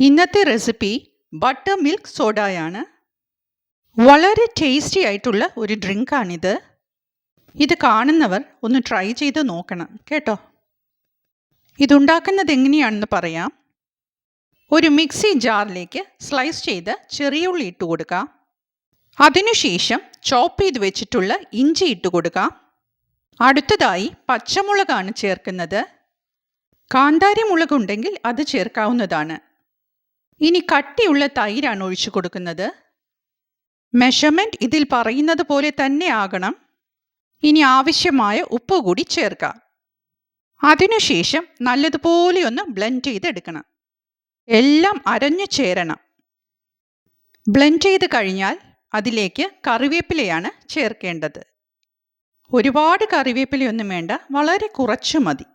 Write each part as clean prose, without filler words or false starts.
ഇന്നത്തെ recipe butter milk സോഡയാണ്. വളരെ tasty ആയിട്ടുള്ള ഒരു ഡ്രിങ്കാണിത്. ഇത് കാണുന്നവർ ഒന്ന് ട്രൈ ചെയ്ത് നോക്കണം കേട്ടോ. ഇതുണ്ടാക്കുന്നത് എങ്ങനെയാണെന്ന് പറയാം. ഒരു മിക്സി ജാറിലേക്ക് സ്ലൈസ് ചെയ്ത് ചെറിയ ഉള്ളി ഇട്ട് കൊടുക്കാം. അതിനുശേഷം ചോപ്പ് ചെയ്ത് വെച്ചിട്ടുള്ള ഇഞ്ചി ഇട്ട് കൊടുക്കാം. അടുത്തതായി പച്ചമുളകാണ് ചേർക്കുന്നത്. കാന്താരി മുളകുണ്ടെങ്കിൽ അത് ചേർക്കാവുന്നതാണ്. ഇനി കട്ടിയുള്ള തൈരാണ് ഒഴിച്ചു കൊടുക്കുന്നത്. മെഷർമെൻറ്റ് ഇതിൽ പറയുന്നത് പോലെ തന്നെ ആകണം. ഇനി ആവശ്യമായ ഉപ്പ് കൂടി ചേർക്കാം. അതിനുശേഷം നല്ലതുപോലെ ഒന്ന് ബ്ലെൻഡ് ചെയ്തെടുക്കണം. എല്ലാം അരഞ്ഞു ചേരണം. ബ്ലെൻഡ് ചെയ്ത് കഴിഞ്ഞാൽ അതിലേക്ക് കറിവേപ്പിലയാണ് ചേർക്കേണ്ടത്. ഒരുപാട് കറിവേപ്പിലയൊന്നും വേണ്ട, വളരെ കുറച്ച് മതി.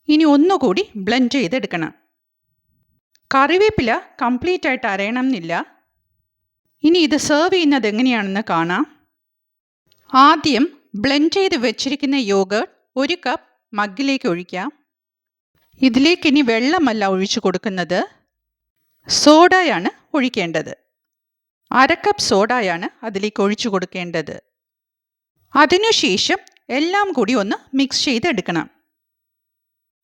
ഇനി ഒന്നുകൂടി ബ്ലെൻഡ് ചെയ്തെടുക്കണം. കറിവേപ്പില കംപ്ലീറ്റ് ആയിട്ട് അരയണം എന്നില്ല. ഇനി ഇത് സെർവ് ചെയ്യുന്നത് എങ്ങനെയാണെന്ന് കാണാം. ആദ്യം ബ്ലെൻഡ് ചെയ്ത് വെച്ചിരിക്കുന്ന യോഗർട്ട് 1 കപ്പ് മഗ്ഗിലേക്ക് ഒഴിക്കാം. ഇതിലേക്ക് ഇനി വെള്ളമല്ല ഒഴിച്ചു കൊടുക്കുന്നത്, സോഡയാണ് ഒഴിക്കേണ്ടത്. 1/2 കപ്പ് സോഡയാണ് അതിലേക്ക് ഒഴിച്ചു കൊടുക്കേണ്ടത്. അതിനുശേഷം എല്ലാം കൂടി ഒന്ന് മിക്സ് ചെയ്തെടുക്കണം.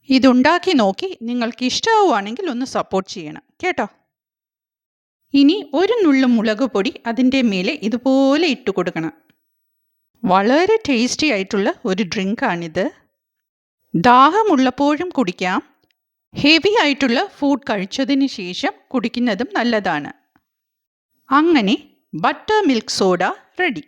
ഇതുണ്ടാക്കി നോക്കി നിങ്ങൾക്ക് ഇഷ്ടമാവുകയാണെങ്കിൽ ഒന്ന് സപ്പോർട്ട് ചെയ്യണം കേട്ടോ. ഇനി ഒരു നുള്ളു മുളക് പൊടി അതിൻ്റെ മേലെ ഇതുപോലെ ഇട്ട് കൊടുക്കണം. വളരെ ടേസ്റ്റി ആയിട്ടുള്ള ഒരു ഡ്രിങ്കാണിത്. ദാഹമുള്ളപ്പോഴും കുടിക്കാം. ഹെവി ആയിട്ടുള്ള ഫുഡ് കഴിച്ചതിന് ശേഷം കുടിക്കുന്നതും നല്ലതാണ്. അങ്ങനെ ബട്ടർ മിൽക്ക് സോഡ റെഡി.